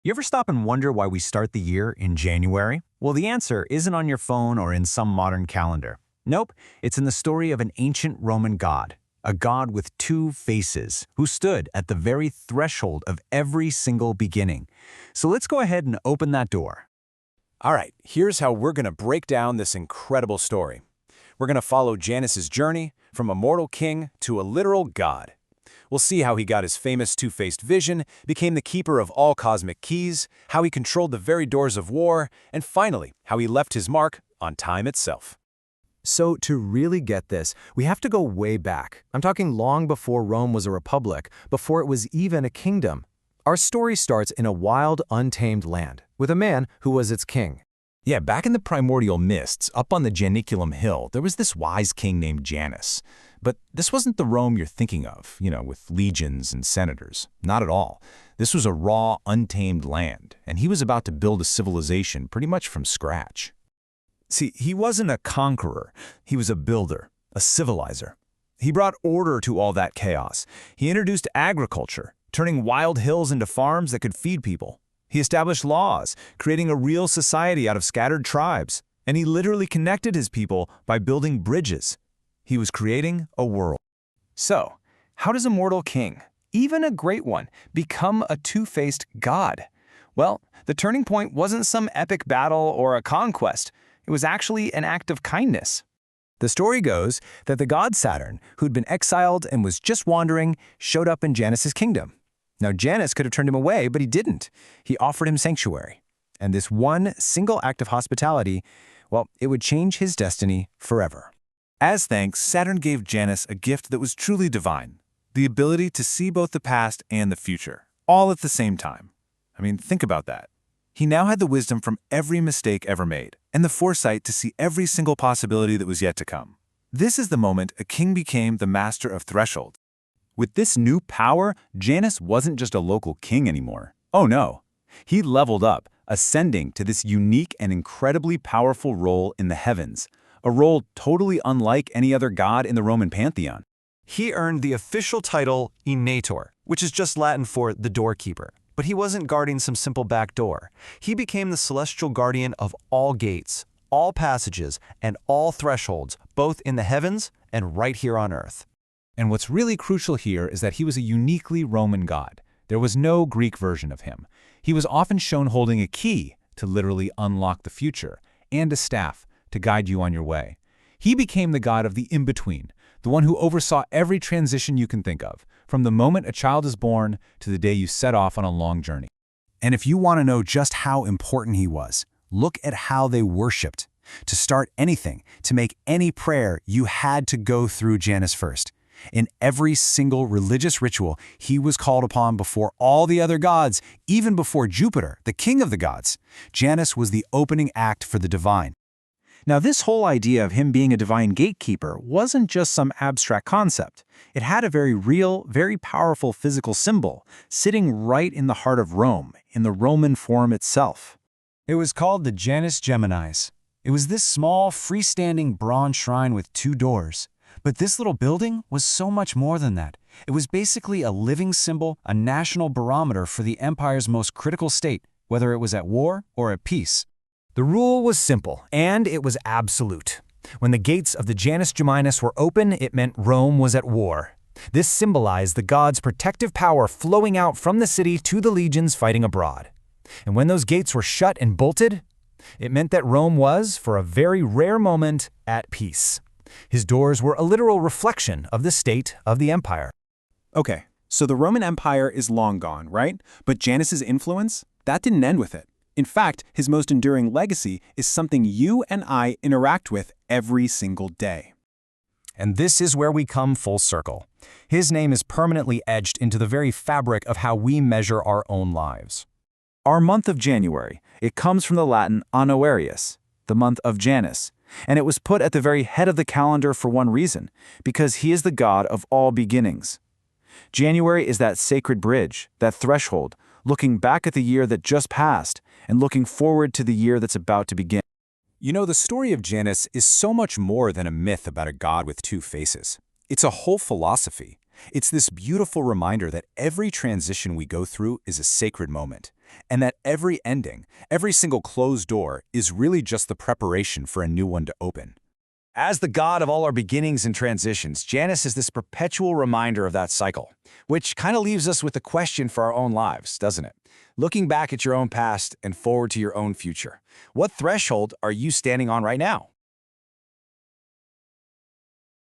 You ever stop and wonder why we start the year in January? Well, the answer isn't on your phone or in some modern calendar. Nope, it's in the story of an ancient Roman god, a god with two faces, who stood at the very threshold of every single beginning. So let's go ahead and open that door. All right, here's how we're going to break down this incredible story. We're going to follow Janus's journey from a mortal king to a literal god. We'll see how he got his famous two-faced vision, became the keeper of all cosmic keys, how he controlled the very doors of war, and finally, how he left his mark on time itself. So to really get this, we have to go way back. I'm talking long before Rome was a republic, before it was even a kingdom. Our story starts in a wild, untamed land, with a man who was its king. Yeah, back in the primordial mists, up on the Janiculum Hill, there was this wise king named Janus. But this wasn't the Rome you're thinking of, with legions and senators. Not at all. This was a raw, untamed land, and he was about to build a civilization pretty much from scratch. See, he wasn't a conqueror. He was a builder, a civilizer. He brought order to all that chaos. He introduced agriculture, turning wild hills into farms that could feed people. He established laws, creating a real society out of scattered tribes. And he literally connected his people by building bridges. He was creating a world. So, how does a mortal king, even a great one, become a two-faced god? Well, the turning point wasn't some epic battle or a conquest. It was actually an act of kindness. The story goes that the god Saturn, who'd been exiled and was just wandering, showed up in Janus's kingdom. Now, Janus could have turned him away, but he didn't. He offered him sanctuary. And this one single act of hospitality, well, it would change his destiny forever. As thanks, Saturn gave Janus a gift that was truly divine, the ability to see both the past and the future, all at the same time. I mean, think about that. He now had the wisdom from every mistake ever made, and the foresight to see every single possibility that was yet to come. This is the moment a king became the master of thresholds. With this new power, Janus wasn't just a local king anymore. Oh no, he leveled up, ascending to this unique and incredibly powerful role in the heavens, a role totally unlike any other god in the Roman pantheon. He earned the official title Inator, which is just Latin for the doorkeeper. But he wasn't guarding some simple back door. He became the celestial guardian of all gates, all passages, and all thresholds, both in the heavens and right here on earth. And what's really crucial here is that he was a uniquely Roman god. There was no Greek version of him. He was often shown holding a key to literally unlock the future, and a staff to guide you on your way. He became the god of the in-between, the one who oversaw every transition you can think of, from the moment a child is born to the day you set off on a long journey. And if you want to know just how important he was, look at how they worshipped. To start anything, to make any prayer, you had to go through Janus first. In every single religious ritual, he was called upon before all the other gods, even before Jupiter, the king of the gods. Janus was the opening act for the divine. Now, this whole idea of him being a divine gatekeeper wasn't just some abstract concept. It had a very real, very powerful physical symbol, sitting right in the heart of Rome, in the Roman Forum itself. It was called the Janus Geminis. It was this small, freestanding bronze shrine with two doors. But this little building was so much more than that. It was basically a living symbol, a national barometer for the empire's most critical state, whether it was at war or at peace. The rule was simple, and it was absolute. When the gates of the Janus Geminis were open, it meant Rome was at war. This symbolized the god's protective power flowing out from the city to the legions fighting abroad. And when those gates were shut and bolted, it meant that Rome was, for a very rare moment, at peace. His doors were a literal reflection of the state of the empire. Okay, so the Roman Empire is long gone, right? But Janus's influence? That didn't end with it. In fact, his most enduring legacy is something you and I interact with every single day. And this is where we come full circle. His name is permanently etched into the very fabric of how we measure our own lives. Our month of January, it comes from the Latin annuarius, the month of Janus, and it was put at the very head of the calendar for one reason, because he is the god of all beginnings. January is that sacred bridge, that threshold, looking back at the year that just passed and looking forward to the year that's about to begin. The story of Janus is so much more than a myth about a god with two faces. It's a whole philosophy. It's this beautiful reminder that every transition we go through is a sacred moment. and that every ending, every single closed door, is really just the preparation for a new one to open. As the god of all our beginnings and transitions, Janus is this perpetual reminder of that cycle, which kind of leaves us with a question for our own lives, doesn't it? Looking back at your own past and forward to your own future, what threshold are you standing on right now?